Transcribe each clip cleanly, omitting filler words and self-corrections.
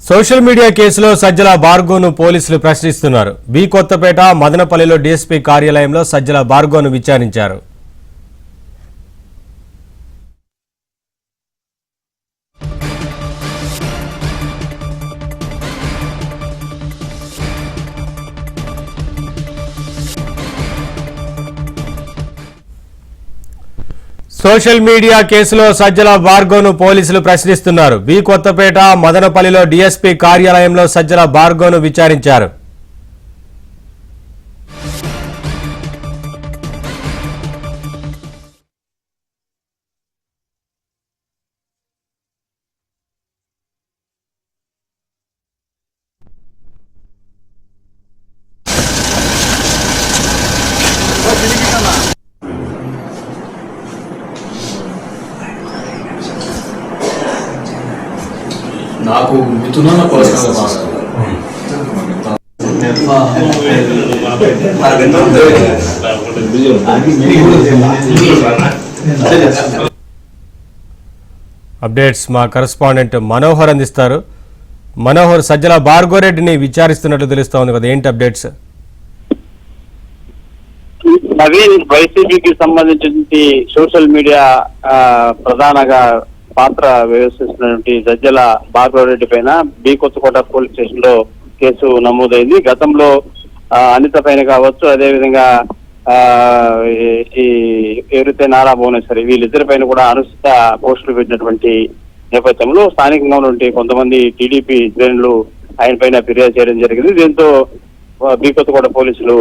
Social media కేసులో సజ్జల భార్గవను పోలీసులు ప్రశ్నిస్తున్నారు. బి కొత్తపేట మదనపల్లిలో డీఎస్పీ కార్యాలయంలో సజ్జల భార్గవను విచారించారు. సోషల్ మీడియా కేసులో సజ్జల భార్గవను పోలీసులు ప్రశ్నిస్తున్నారు. బి కొత్తపేట మదనపల్లిలో డీఎస్పీ కార్యాలయంలో సజ్జల భార్గవను విచారించారు. నాకు మిథున పర్సనల్ అప్డేట్స్ మా కరెస్పాండెంట్ మనోహర్ అందిస్తారు. మనోహర్, సజ్జల భార్గవరెడ్డిని విచారిస్తున్నట్లు తెలుస్తోంది కదా, ఏంటి అప్డేట్స్? నవీన్ వైసీపీకి సంబంధించి సోషల్ మీడియా ప్రధానంగా పాత్ర వ్యవహరిస్తున్నటువంటి సజ్జల భార్గవరెడ్డి పైన బి కొత్తకోట పోలీస్ స్టేషన్ లో కేసు నమోదైంది. గతంలో అనిత పైన కావచ్చు, అదేవిధంగా ఈ ఎవరైతే నారా భువనేశ్వరి వీళ్ళిద్దరి పైన కూడా అనుచిత పోస్టులు పెట్టినటువంటి నేపథ్యంలో స్థానికంగా ఉన్నటువంటి కొంతమంది టీడీపీ శ్రేణులు ఆయన పైన ఫిర్యాదు చేయడం జరిగింది. దీంతో బి కొత్తకోట పోలీసులు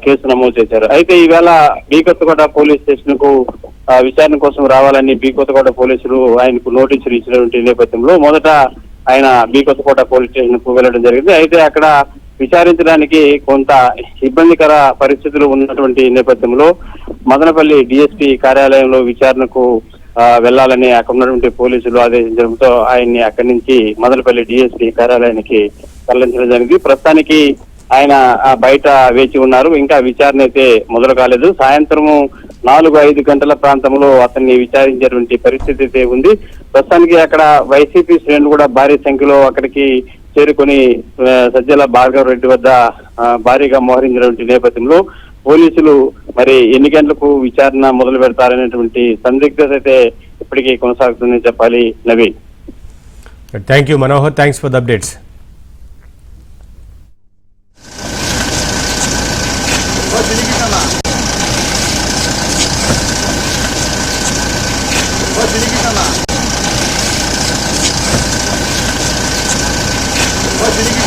కేసు నమోదు చేశారు. అయితే ఈవేళ బి కొత్తకోట పోలీస్ స్టేషన్ కు విచారణ కోసం రావాలని బి కొత్తకోట పోలీసులు ఆయనకు నోటీసులు ఇచ్చినటువంటి నేపథ్యంలో మొదట ఆయన బి కొత్తకోట పోలీస్ స్టేషన్ కు వెళ్ళడం జరిగింది. అయితే అక్కడ విచారించడానికి కొంత ఇబ్బందికర పరిస్థితులు ఉన్నటువంటి నేపథ్యంలో మదనపల్లి డిఎస్పీ కార్యాలయంలో విచారణకు వెళ్లాలని అక్కడ ఉన్నటువంటి పోలీసులు ఆదేశించడంతో ఆయన్ని అక్కడి నుంచి మదనపల్లి డిఎస్పీ కార్యాలయానికి తరలించడం జరిగింది. ప్రస్తుతానికి ఆయన బయట వేచి ఉన్నారు. ఇంకా విచారణ అయితే మొదలు కాలేదు. సాయంత్రము 4-5 గంటల ప్రాంతంలో అతన్ని విచారించేటువంటి పరిస్థితి అయితే ఉంది. ప్రస్తుతానికి అక్కడ వైసీపీ శ్రేణులు కూడా భారీ సంఖ్యలో అక్కడికి చేరుకొని సజ్జల భార్గవరెడ్డి వద్ద భారీగా మోహరించినటువంటి నేపథ్యంలో పోలీసులు మరి ఎన్ని గంటలకు విచారణ మొదలు పెడతారనేటువంటి సందిగ్ధత అయితే ఇప్పటికీ కొనసాగుతుందని చెప్పాలి. Naveen, thank you Manohar, thanks for the updates. తిరిగి